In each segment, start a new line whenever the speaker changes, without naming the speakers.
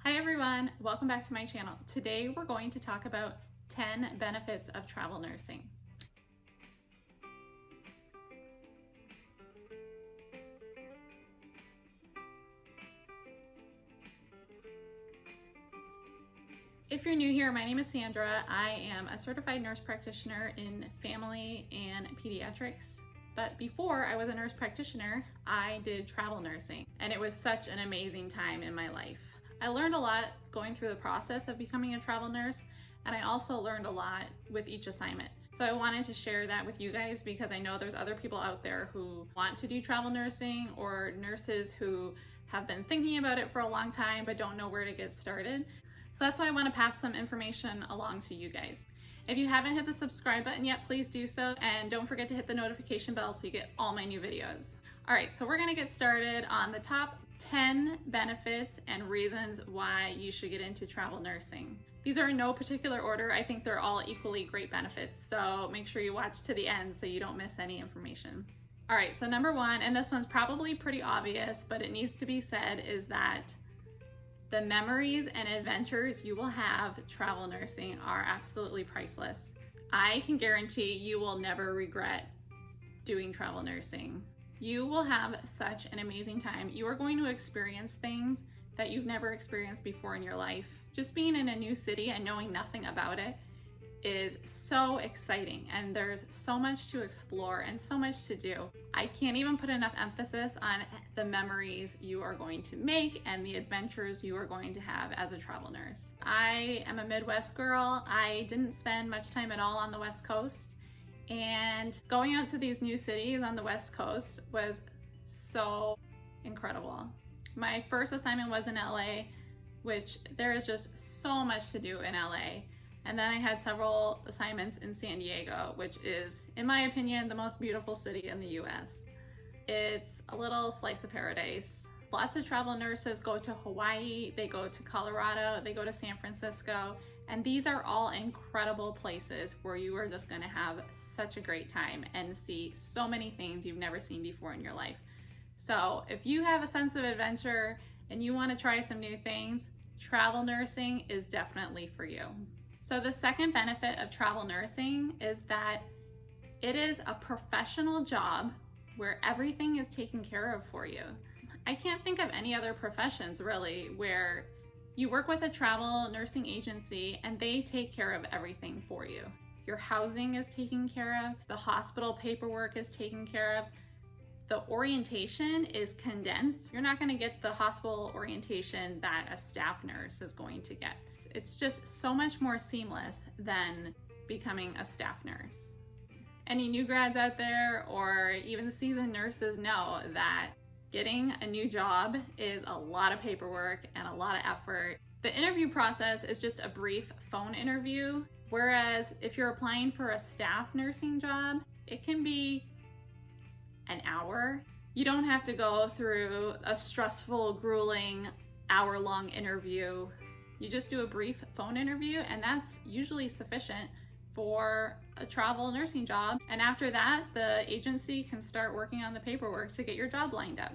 Hi everyone, welcome back to my channel. Today we're going to talk about 10 benefits of travel nursing. If you're new here, my name is Sandra. I am a certified nurse practitioner in family and pediatrics. But before I was a nurse practitioner, I did travel nursing, and it was such an amazing time in my life. I learned a lot going through the process of becoming a travel nurse, and I also learned a lot with each assignment. So I wanted to share that with you guys because I know there's other people out there who want to do travel nursing, or nurses who have been thinking about it for a long time but don't know where to get started. So that's why I want to pass some information along to you guys. If you haven't hit the subscribe button yet, please do so, and don't forget to hit the notification bell so you get all my new videos. All right, so we're gonna get started on the top 10 benefits and reasons why you should get into travel nursing. These are in no particular order. I think they're all equally great benefits, so make sure you watch to the end so you don't miss any information. All right, so number one, and this one's probably pretty obvious, but it needs to be said, is that the memories and adventures you will have travel nursing are absolutely priceless. I can guarantee you will never regret doing travel nursing. You will have such an amazing time. You are going to experience things that you've never experienced before in your life. Just being in a new city and knowing nothing about it is so exciting, and there's so much to explore and so much to do. I can't even put enough emphasis on the memories you are going to make and the adventures you are going to have as a travel nurse. I am a Midwest girl. I didn't spend much time at all on the West Coast, and going out to these new cities on the West Coast was so incredible. My first assignment was in LA, which there is just so much to do in LA. And then I had several assignments in San Diego, which is, in my opinion, the most beautiful city in the US. It's a little slice of paradise. Lots of travel nurses go to Hawaii, they go to Colorado, they go to San Francisco, and these are all incredible places where you are just gonna have such a great time and see so many things you've never seen before in your life. So if you have a sense of adventure and you wanna try some new things, travel nursing is definitely for you. So the second benefit of travel nursing is that it is a professional job where everything is taken care of for you. I can't think of any other professions really where you work with a travel nursing agency and they take care of everything for you. Your housing is taken care of, the hospital paperwork is taken care of, the orientation is condensed. You're not going to get the hospital orientation that a staff nurse is going to get. It's just so much more seamless than becoming a staff nurse. Any new grads out there or even seasoned nurses know that getting a new job is a lot of paperwork and a lot of effort. The interview process is just a brief phone interview, whereas if you're applying for a staff nursing job, it can be an hour. You don't have to go through a stressful, grueling, hour-long interview. You just do a brief phone interview, and that's usually sufficient for a travel nursing job. And after that, the agency can start working on the paperwork to get your job lined up.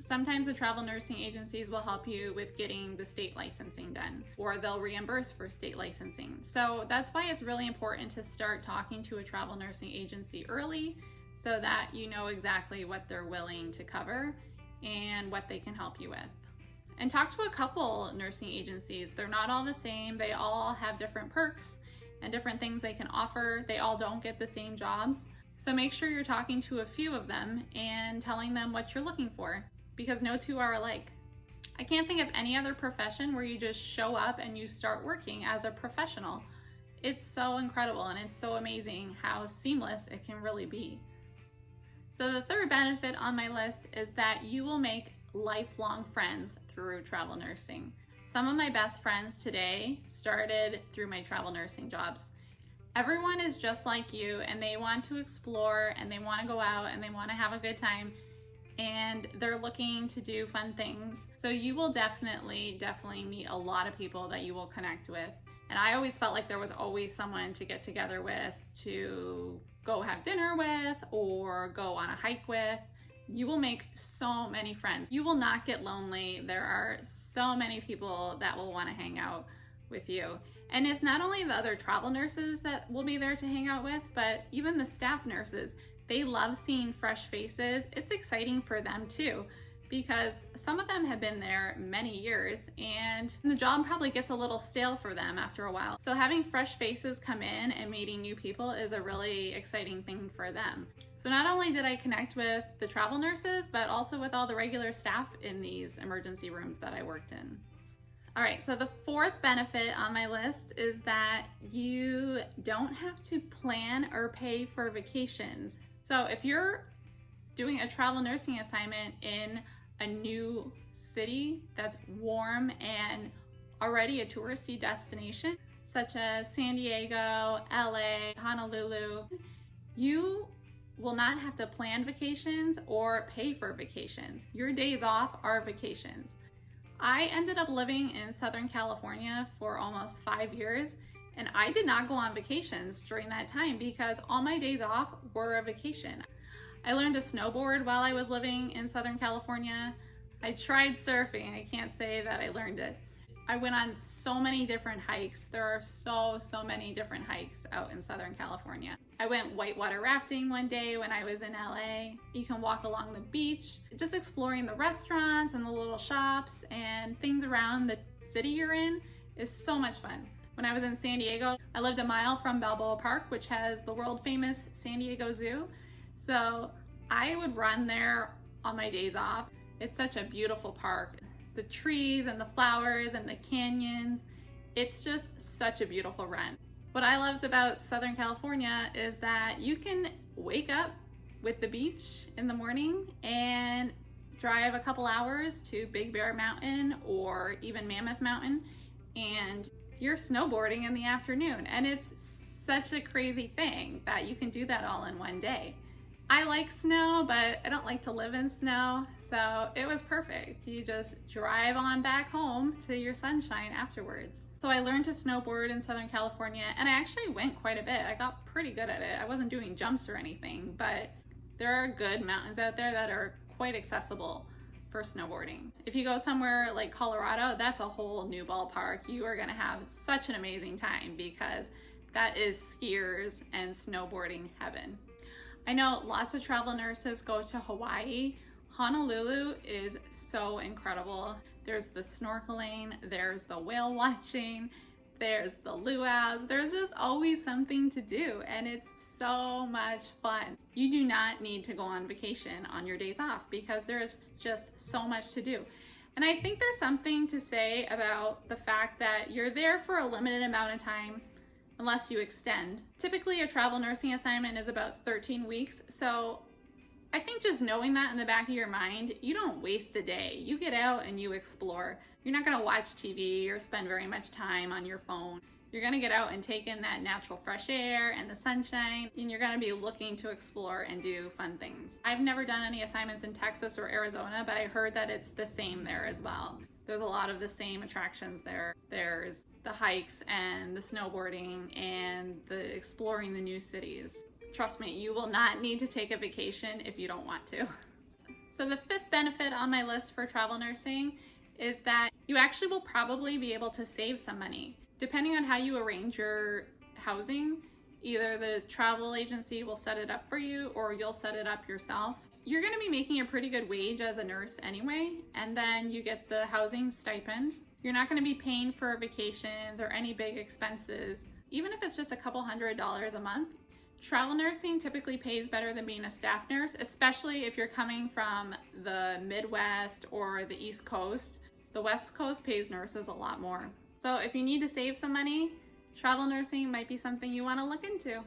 Sometimes the travel nursing agencies will help you with getting the state licensing done, or they'll reimburse for state licensing. So that's why it's really important to start talking to a travel nursing agency early so that you know exactly what they're willing to cover and what they can help you with. And talk to a couple nursing agencies. They're not all the same. They all have different perks and different things they can offer. They all don't get the same jobs. So make sure you're talking to a few of them and telling them what you're looking for, because no two are alike. I can't think of any other profession where you just show up and you start working as a professional. It's so incredible, and it's so amazing how seamless it can really be. So the third benefit on my list is that you will make lifelong friends through travel nursing. Some of my best friends today started through my travel nursing jobs. Everyone is just like you, and they want to explore, and they want to go out, and they want to have a good time, and they're looking to do fun things. So you will definitely meet a lot of people that you will connect with. And I always felt like there was always someone to get together with, to go have dinner with, or go on a hike with. You will make so many friends. You will not get lonely. There are so many people that will want to hang out with you. And it's not only the other travel nurses that will be there to hang out with, but even the staff nurses. They love seeing fresh faces. It's exciting for them too, because some of them have been there many years and the job probably gets a little stale for them after a while. So having fresh faces come in and meeting new people is a really exciting thing for them. So not only did I connect with the travel nurses, but also with all the regular staff in these emergency rooms that I worked in. All right, so the fourth benefit on my list is that you don't have to plan or pay for vacations. So if you're doing a travel nursing assignment in a new city that's warm and already a touristy destination, such as San Diego, LA, Honolulu, you will not have to plan vacations or pay for vacations. Your days off are vacations. I ended up living in Southern California for almost 5 years, and I did not go on vacations during that time because all my days off were a vacation. I learned to snowboard while I was living in Southern California. I tried surfing. I can't say that I learned it. I went on so many different hikes. There are so many different hikes out in Southern California. I went whitewater rafting one day when I was in LA. You can walk along the beach, just exploring the restaurants and the little shops and things around the city you're in is so much fun. When I was in San Diego, I lived a mile from Balboa Park, which has the world famous San Diego Zoo. So I would run there on my days off. It's such a beautiful park. The trees and the flowers and the canyons, it's just such a beautiful run. What I loved about Southern California is that you can wake up with the beach in the morning and drive a couple hours to Big Bear Mountain or even Mammoth Mountain, and you're snowboarding in the afternoon. And it's such a crazy thing that you can do that all in one day. I like snow, but I don't like to live in snow, so it was perfect. You just drive on back home to your sunshine afterwards. So I learned to snowboard in Southern California, and I actually went quite a bit. I got pretty good at it. I wasn't doing jumps or anything, but there are good mountains out there that are quite accessible for snowboarding. If you go somewhere like Colorado, that's a whole new ballpark. You are gonna have such an amazing time because that is skiers and snowboarding heaven. I know lots of travel nurses go to Hawaii. Honolulu is so incredible. There's the snorkeling, there's the whale watching, there's the luau's. There's just always something to do, and it's so much fun. You do not need to go on vacation on your days off because there is just so much to do. And I think there's something to say about the fact that you're there for a limited amount of time unless you extend. Typically a travel nursing assignment is about 13 weeks, so I think just knowing that in the back of your mind, you don't waste a day. You get out and you explore. You're not gonna watch TV or spend very much time on your phone. You're gonna get out and take in that natural fresh air and the sunshine, and you're gonna be looking to explore and do fun things. I've never done any assignments in Texas or Arizona, but I heard that it's the same there as well. There's a lot of the same attractions there. There's the hikes and the snowboarding and the exploring the new cities. Trust me, you will not need to take a vacation if you don't want to. So the fifth benefit on my list for travel nursing is that you actually will probably be able to save some money. Depending on how you arrange your housing, either the travel agency will set it up for you or you'll set it up yourself. You're gonna be making a pretty good wage as a nurse anyway, and then you get the housing stipend. You're not gonna be paying for vacations or any big expenses, even if it's just a couple $100s a month. Travel nursing typically pays better than being a staff nurse, especially if you're coming from the Midwest or the East Coast. The West Coast pays nurses a lot more. So if you need to save some money, travel nursing might be something you wanna look into.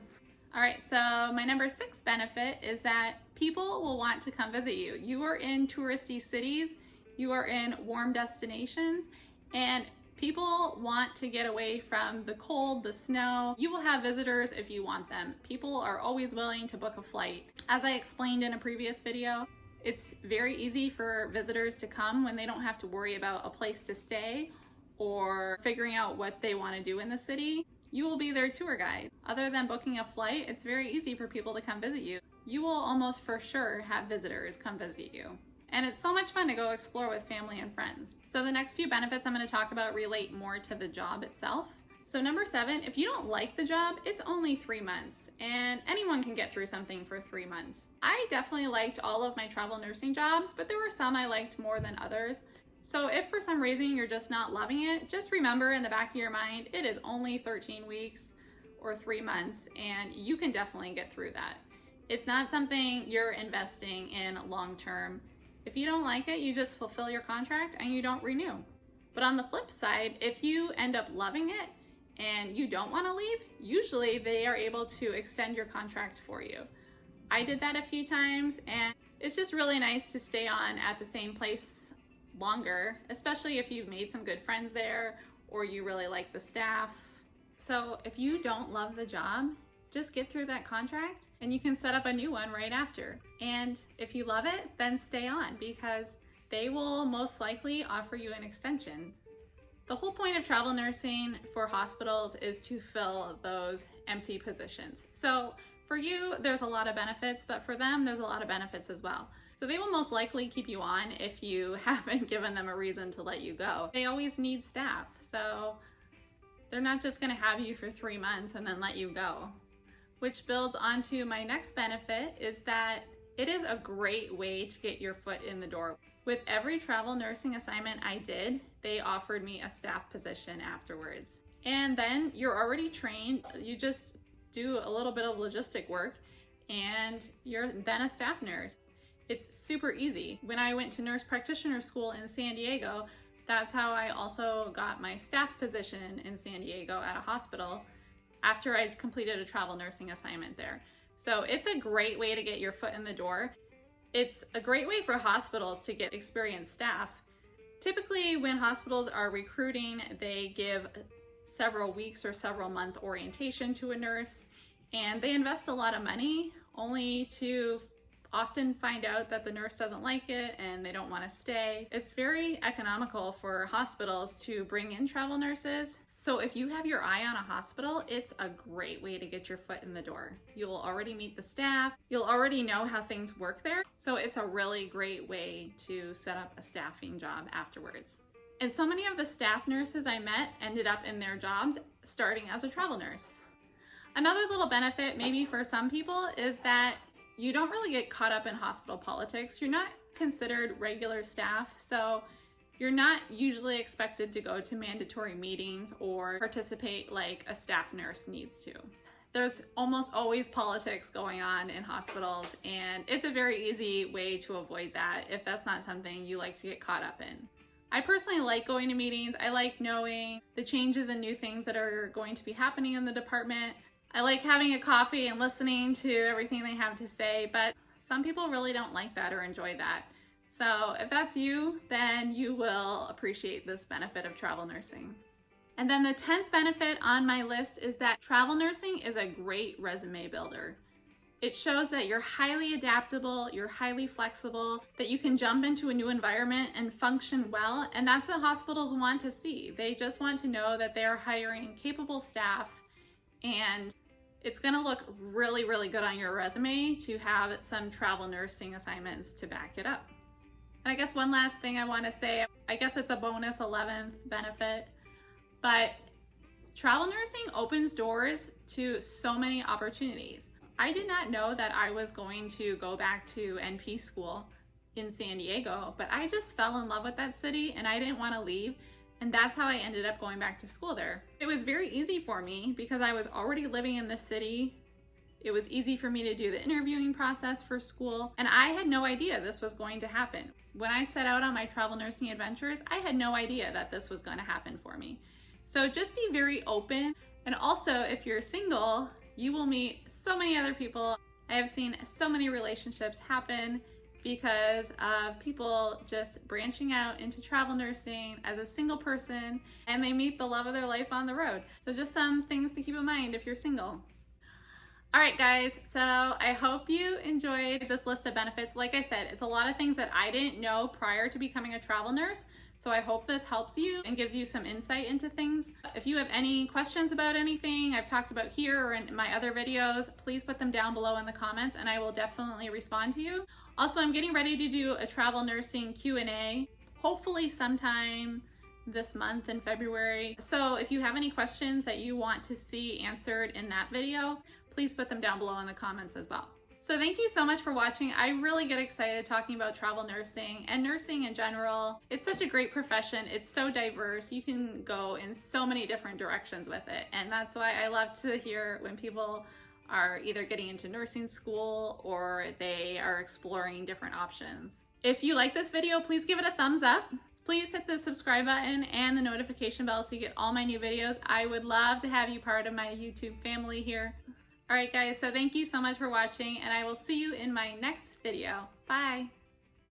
All right, so my number 6 benefit is that people will want to come visit you. You are in touristy cities, you are in warm destinations, and people want to get away from the cold, the snow. You will have visitors if you want them. People are always willing to book a flight. As I explained in a previous video, it's very easy for visitors to come when they don't have to worry about a place to stay or figuring out what they want to do in the city. You will be their tour guide. Other than booking a flight, it's very easy for people to come visit you. you will almost for sure have visitors come visit you. And it's so much fun to go explore with family and friends. So the next few benefits I'm going to talk about relate more to the job itself. So number 7, if you don't like the job, it's only 3 months, and anyone can get through something for 3 months. I definitely liked all of my travel nursing jobs, but there were some I liked more than others. So if for some reason you're just not loving it, just remember in the back of your mind, it is only 13 weeks or 3 months, and you can definitely get through that. It's not something you're investing in long term. If you don't like it, you just fulfill your contract and you don't renew. But on the flip side, if you end up loving it and you don't want to leave, usually they are able to extend your contract for you. I did that a few times, and it's just really nice to stay on at the same place longer, especially if you've made some good friends there or you really like the staff. So if you don't love the job, just get through that contract and you can set up a new one right after. And if you love it, then stay on, because they will most likely offer you an extension. The whole point of travel nursing for hospitals is to fill those empty positions. So for you, there's a lot of benefits, but for them, there's a lot of benefits as well. So they will most likely keep you on if you haven't given them a reason to let you go. They always need staff, so they're not just going to have you for 3 months and then let you go. Which builds onto my next benefit, is that it is a great way to get your foot in the door. With every travel nursing assignment I did, they offered me a staff position afterwards. And then you're already trained. You just do a little bit of logistic work and you're then a staff nurse. It's super easy. When I went to nurse practitioner school in San Diego, that's how I also got my staff position in San Diego at a hospital after I'd completed a travel nursing assignment there. So it's a great way to get your foot in the door. It's a great way for hospitals to get experienced staff. Typically, when hospitals are recruiting, they give several weeks or several month orientation to a nurse, and they invest a lot of money only to often find out that the nurse doesn't like it and they don't want to stay. It's very economical for hospitals to bring in travel nurses. So if you have your eye on a hospital, it's a great way to get your foot in the door. You'll already meet the staff. You'll already know how things work there. So it's a really great way to set up a staffing job afterwards. And so many of the staff nurses I met ended up in their jobs starting as a travel nurse. Another little benefit maybe for some people is that you don't really get caught up in hospital politics. You're not considered regular staff, so you're not usually expected to go to mandatory meetings or participate like a staff nurse needs to. There's almost always politics going on in hospitals, and it's a very easy way to avoid that if that's not something you like to get caught up in. I personally like going to meetings. I like knowing the changes and new things that are going to be happening in the department. I like having a coffee and listening to everything they have to say, but some people really don't like that or enjoy that. So if that's you, then you will appreciate this benefit of travel nursing. And then the 10th benefit on my list is that travel nursing is a great resume builder. It shows that you're highly adaptable, you're highly flexible, that you can jump into a new environment and function well, and that's what hospitals want to see. They just want to know that they're hiring capable staff, and it's gonna look really, really good on your resume to have some travel nursing assignments to back it up. And I guess one last thing I wanna say, I guess it's a bonus 11th benefit, but travel nursing opens doors to so many opportunities. I did not know that I was going to go back to NP school in San Diego, but I just fell in love with that city and I didn't wanna leave. And that's how I ended up going back to school there. It was very easy for me because I was already living in the city. It was easy for me to do the interviewing process for school, and I had no idea this was going to happen. When I set out on my travel nursing adventures, I had no idea that this was going to happen for me. So just be very open, and also if you're single, you will meet so many other people. I have seen so many relationships happen because of people just branching out into travel nursing as a single person, and they meet the love of their life on the road. So just some things to keep in mind if you're single. All right, guys, so I hope you enjoyed this list of benefits. Like I said, it's a lot of things that I didn't know prior to becoming a travel nurse. So I hope this helps you and gives you some insight into things. If you have any questions about anything I've talked about here or in my other videos, please put them down below in the comments and I will definitely respond to you. Also, I'm getting ready to do a travel nursing Q&A, hopefully sometime this month in February. So if you have any questions that you want to see answered in that video, please put them down below in the comments as well. So thank you so much for watching. I really get excited talking about travel nursing and nursing in general. It's such a great profession. It's so diverse. You can go in so many different directions with it. And that's why I love to hear when people are either getting into nursing school or they are exploring different options. If you like this video, please give it a thumbs up. Please hit the subscribe button and the notification bell so you get all my new videos. I would love to have you part of my YouTube family here. All right, guys, so thank you so much for watching, and I will see you in my next video. Bye.